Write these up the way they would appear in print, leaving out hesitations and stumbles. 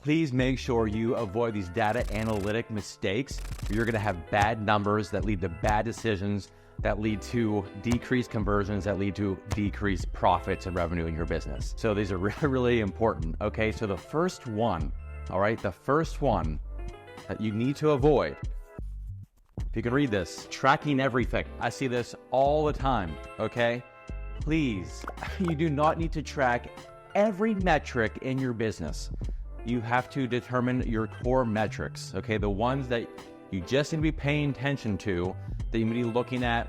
please make sure you avoid these data analytic mistakes. You're going to have bad numbers that lead to bad decisions, that lead to decreased conversions, that lead to decreased profits and revenue in your business. So these are really, really important. Okay, so the first one, all right, the first one that you need to avoid, if you can read this, tracking everything. I see this all the time, okay? Please, you do not need to track every metric in your business. You have to determine your core metrics, okay? The ones that you just need to be paying attention to, that you need to be looking at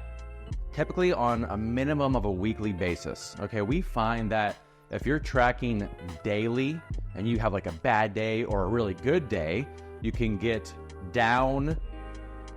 typically on a minimum of a weekly basis, okay? We find that if you're tracking daily and you have like a bad day or a really good day, you can get down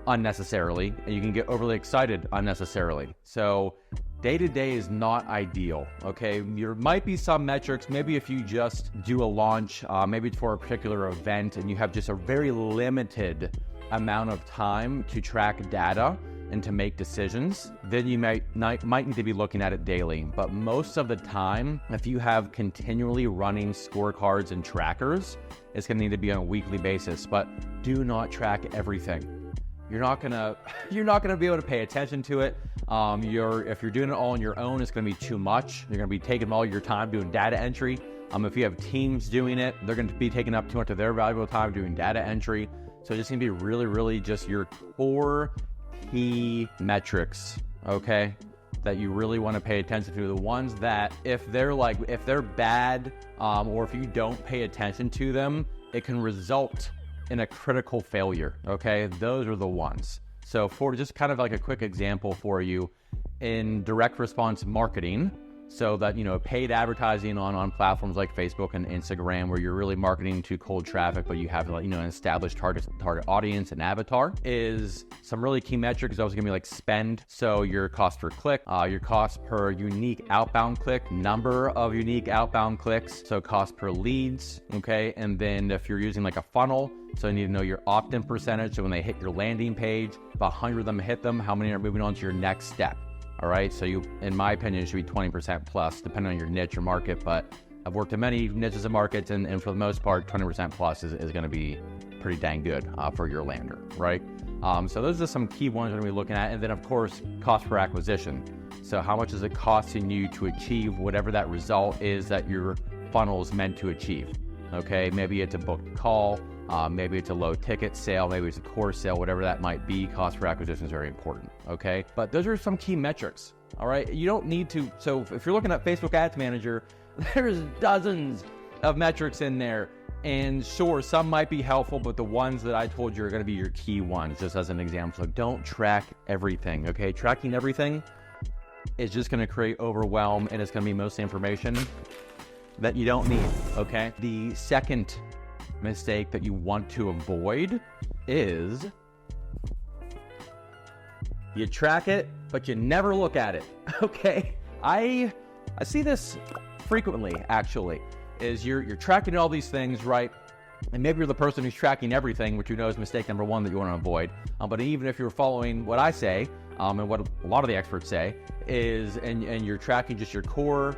unnecessarily and you can get overly excited unnecessarily. So day to day is not ideal, okay? There might be some metrics, maybe if you just do a launch, maybe for a particular event and you have just a very limited amount of time to track data and to make decisions, then you might need to be looking at it daily. But most of the time, if you have continually running scorecards and trackers, it's gonna need to be on a weekly basis, but do not track everything. You're not gonna be able to pay attention to it. If you're doing it all on your own, it's gonna be too much. You're gonna be taking all your time doing data entry. If you have teams doing it, they're gonna be taking up too much of their valuable time doing data entry. So it's gonna be really, really just your core key metrics, okay, that you really wanna pay attention to. The ones that if they're bad, or if you don't pay attention to them, it can result in a critical failure, okay? Those are the ones. So for just kind of like a quick example for you, in direct response marketing, so that, paid advertising on platforms like Facebook and Instagram, where you're really marketing to cold traffic, but you have an established target audience and avatar, is some really key metrics. Always gonna be like spend. So your cost per click, your cost per unique outbound click, number of unique outbound clicks, so cost per leads, okay? And then if you're using like a funnel, so you need to know your opt-in percentage. So when they hit your landing page, if 100 of them hit them, how many are moving on to your next step? All right, so in my opinion, it should be 20% plus, depending on your niche or market, but I've worked in many niches and markets, and for the most part, 20% plus is gonna be pretty dang good for your lander, right? So those are some key ones we're gonna be looking at. And then of course, cost per acquisition. So how much is it costing you to achieve whatever that result is that your funnel is meant to achieve, okay? Maybe it's a booked call, maybe it's a low ticket sale, maybe it's a core sale, whatever that might be. Cost per acquisition is very important, okay? But those are some key metrics, all right? You don't need to, so if you're looking at Facebook Ads Manager, there's dozens of metrics in there. And sure, some might be helpful, but the ones that I told you are gonna be your key ones, just as an example. So don't track everything, okay? Tracking everything is just gonna create overwhelm, and it's gonna be mostly information that you don't need, okay? The second mistake that you want to avoid is you track it, but you never look at it, okay? I see this frequently, actually, is you're tracking all these things, right? And maybe you're the person who's tracking everything, which you know is mistake number one that you want to avoid. But even if you're following what I say, and what a lot of the experts say, is, and you're tracking just your core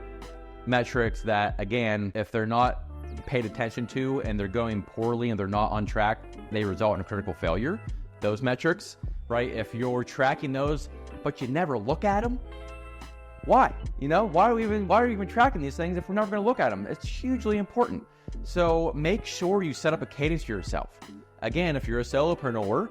metrics that, again, if they're not paid attention to and they're going poorly and they're not on track, they result in a critical failure. Those metrics, right? If you're tracking those, but you never look at them, why? Why are we even tracking these things if we're never going to look at them? It's hugely important. So make sure you set up a cadence for yourself. Again, if you're a solopreneur,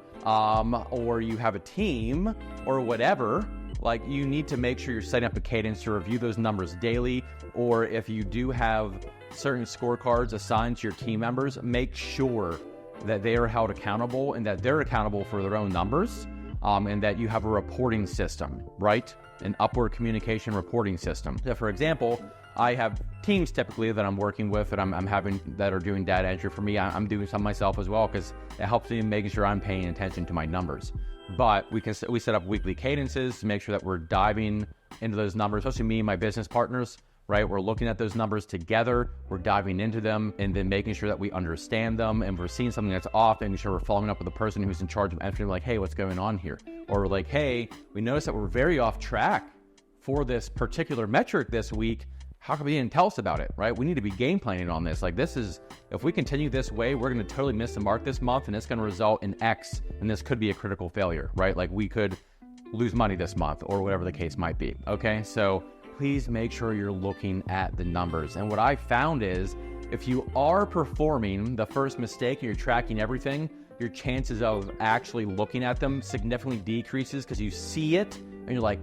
or you have a team or whatever, like, you need to make sure you're setting up a cadence to review those numbers daily. Or if you do have certain scorecards assigned to your team members, make sure that they are held accountable and that they're accountable for their own numbers, and that you have a reporting system, right? An upward communication reporting system. So for example, I have teams typically that I'm working with that I'm having that are doing data entry for me. I'm doing some myself as well, because it helps me in making sure I'm paying attention to my numbers. But we set up weekly cadences to make sure that we're diving into those numbers, especially me and my business partners, right? We're looking at those numbers together, we're diving into them, and then making sure that we understand them, and we're seeing something that's off, making sure we're following up with the person who's in charge of entering, like, hey, what's going on here? Or like, hey, we noticed that we're very off track for this particular metric this week. how come you didn't tell us about it, right? We need to be game planning on this. Like if we continue this way, we're going to totally miss the mark this month, and it's going to result in X, and this could be a critical failure, right? Like we could lose money this month or whatever the case might be, okay? So please make sure you're looking at the numbers. And what I found is if you are performing the first mistake and you're tracking everything, your chances of actually looking at them significantly decreases because you see it and you're like,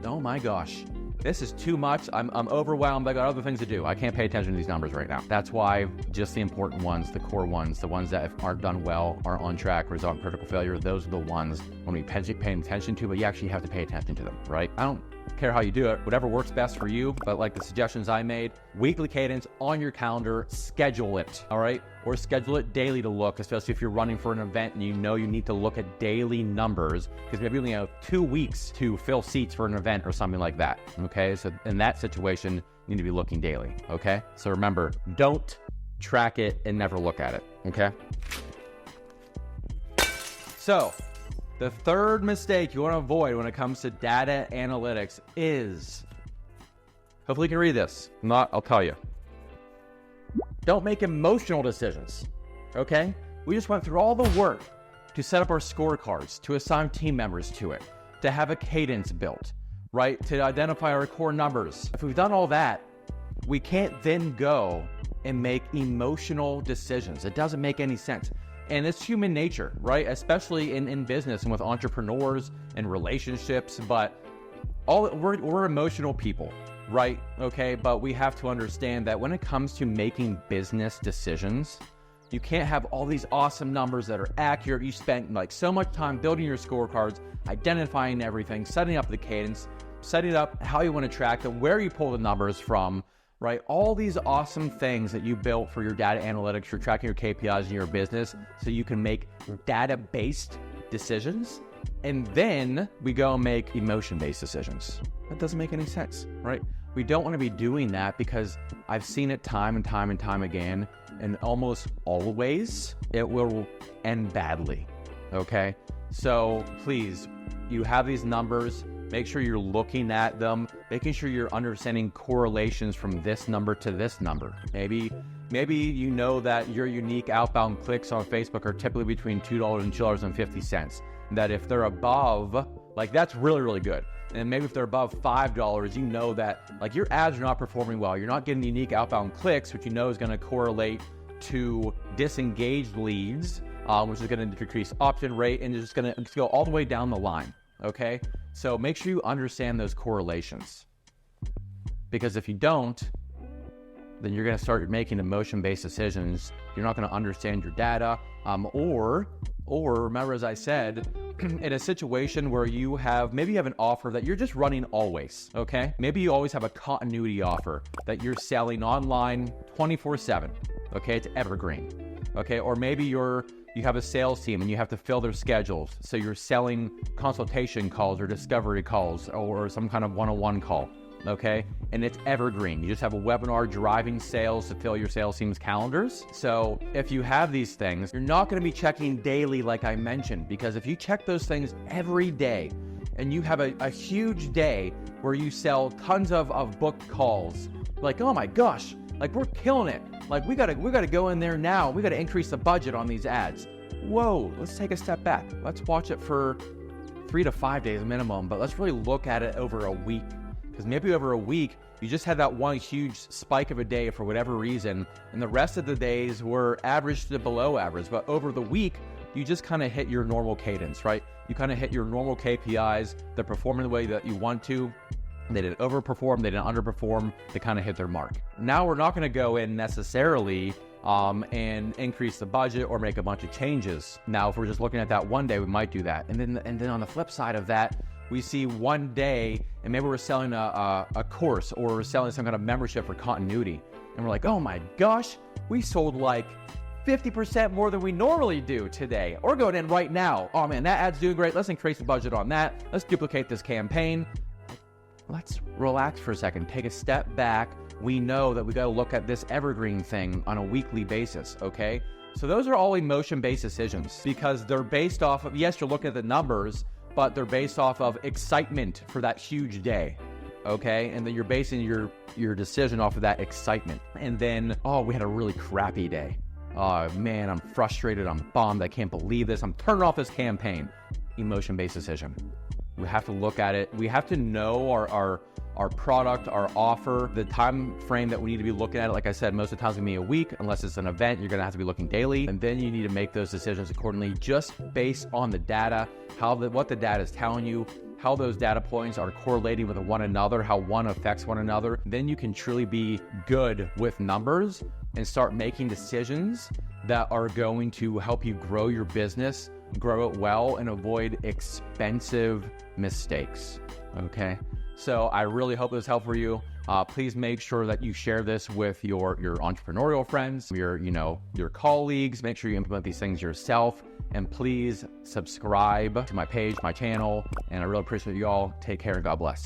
oh my gosh, this is too much. I'm overwhelmed. I got other things to do. I can't pay attention to these numbers right now. That's why just the important ones, the core ones, the ones that aren't done well, aren't on track, result in critical failure, those are the ones when we paying attention to, but you actually have to pay attention to them, right? I don't care how you do it, whatever works best for you, but like the suggestions I made, weekly cadence on your calendar, schedule it, all right? Or schedule it daily to look, especially if you're running for an event and you know you need to look at daily numbers, because maybe you only have 2 weeks to fill seats for an event or something like that, okay? So in that situation, you need to be looking daily, okay? So remember, don't track it and never look at it, okay? So the third mistake you want to avoid when it comes to data analytics is, hopefully you can read this. If not, I'll tell you. Don't make emotional decisions, okay? We just went through all the work to set up our scorecards, to assign team members to it, to have a cadence built, right? To identify our core numbers. If we've done all that, we can't then go and make emotional decisions. It doesn't make any sense. And it's human nature, right? Especially in business and with entrepreneurs and relationships, but we're emotional people, right? Okay, but we have to understand that when it comes to making business decisions, you can't have all these awesome numbers that are accurate. You spent like so much time building your scorecards, identifying everything, setting up the cadence, setting up how you want to track them, where you pull the numbers from, right? All these awesome things that you built for your data analytics, you're tracking your KPIs in your business so you can make data-based decisions. And then we go and make emotion-based decisions. That doesn't make any sense, right? We don't want to be doing that because I've seen it time and time and time again, and almost always it will end badly, okay? So please, you have these numbers, make sure you're looking at them, making sure you're understanding correlations from this number to this number. Maybe you know that your unique outbound clicks on Facebook are typically between $2 and $2.50. That if they're above, like that's really, really good. And maybe if they're above $5, you know that like your ads are not performing well. You're not getting unique outbound clicks, which you know is going to correlate to disengaged leads, which is going to decrease option rate, and it's just going to go all the way down the line. Okay, so make sure you understand those correlations, because if you don't, then you're going to start making emotion-based decisions. You're not going to understand your data, or remember, as I said, in a situation where maybe you have an offer that you're just running always, okay? Maybe you always have a continuity offer that you're selling online 24/7, okay? It's evergreen, okay? Or maybe you have a sales team and you have to fill their schedules. So you're selling consultation calls or discovery calls or some kind of one-on-one call, okay? And it's evergreen. You just have a webinar driving sales to fill your sales team's calendars. So if you have these things, you're not going to be checking daily like I mentioned, because if you check those things every day and you have a huge day where you sell tons of booked calls, like, oh my gosh, like we're killing it. Like we gotta go in there now. We gotta increase the budget on these ads. Whoa, let's take a step back. Let's watch it for 3 to 5 days minimum, but let's really look at it over a week. Because maybe over a week, you just had that one huge spike of a day for whatever reason, and the rest of the days were average to below average. But over the week, you just kind of hit your normal cadence, right? You kind of hit your normal KPIs. They're performing the way that you want to. They didn't overperform, they didn't underperform, they kind of hit their mark. Now we're not going to go in necessarily and increase the budget or make a bunch of changes. Now, if we're just looking at that one day, we might do that. And then on the flip side of that, we see one day, and maybe we're selling a course or we're selling some kind of membership for continuity. And we're like, oh my gosh, we sold like 50% more than we normally do today. Or going in right now. Oh man, that ad's doing great. Let's increase the budget on that. Let's duplicate this campaign. Let's relax for a second, take a step back. We know that we got to look at this evergreen thing on a weekly basis, okay? So those are all emotion-based decisions because they're based off of, yes, you're looking at the numbers, but they're based off of excitement for that huge day, okay? And then you're basing your decision off of that excitement. And then, oh, we had a really crappy day. Oh man, I'm frustrated, I'm bummed, I can't believe this, I'm turning off this campaign. Emotion-based decision. We have to look at it. We have to know our product, our offer, the time frame that we need to be looking at it. Like I said, most of the time it's gonna be a week. Unless it's an event, you're gonna have to be looking daily. And then you need to make those decisions accordingly, just based on the data, what the data is telling you, how those data points are correlating with one another, how one affects one another. Then you can truly be good with numbers and start making decisions that are going to help you grow your business, grow it well, and avoid expensive mistakes, okay? So I really hope this helped for you. Please make sure that you share this with your entrepreneurial friends, your colleagues. Make sure you implement these things yourself. And please subscribe to my page, my channel. And I really appreciate you all. Take care and God bless.